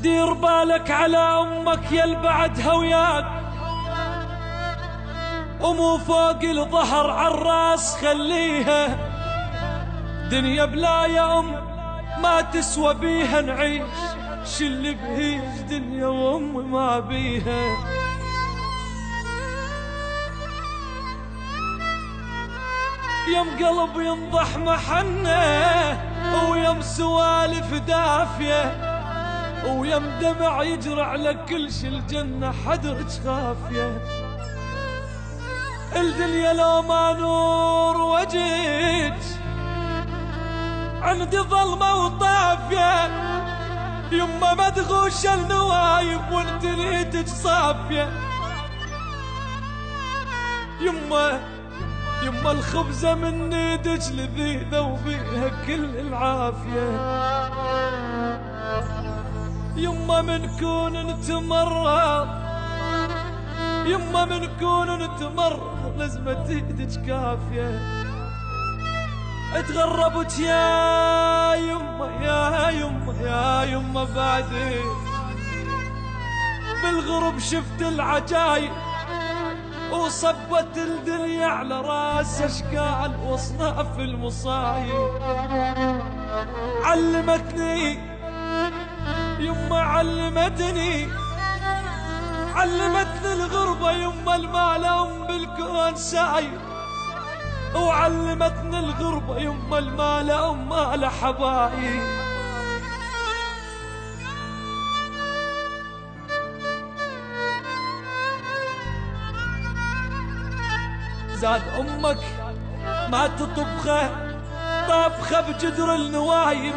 دير بالك على أمك يا البعدها وياك، ومو فوق الظهر عالراس خليها. دنيا بلا يا أم ما تسوى بيها نعيش، شل بهيج دنيا وأمي ما بيها. يم قلب ينضح محنه، ويم سوالف دافيه، ويم دمع يجرى على كل شي الجنة حدرج خافية. الدنيا لو ما نور وجهك عندي ظلمة وطافية، يما مدغوش النوايب وانت نيتك صافية. يما الخبزة من ايدك لذيذة وبيها كل العافية. يما من كون نتمرض، يما من كون نتمرض لازمة ايدك كافية. اتغربت يا يما يا يما يا يما بعدين، بالغرب شفت العجايب وصبت الدنيا على راس اشكال واصناف المصايب. علمتني يما علمتني الغربة يما المال ام بالكون ساير، وعلمتني الغربة يما المال ام مال حبايب. زاد امك ما تطبخه طبخه بجدر النوايب،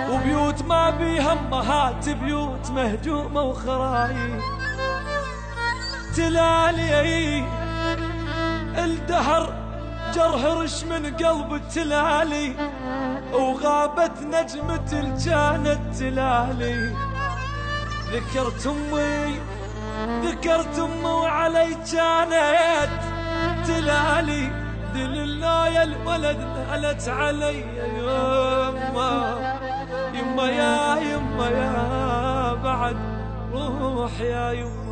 وبيوت ما بيها امهات بيوت مهجومه وخرايب. تلالي الدهر جرهرش من قلب التلالي، وغابت نجمة الجانة تلالي. ذكرت امي وعلي كانت تلالي. دل الله يا الولد نالت علي يما يا يما يا بعد روح يا يما.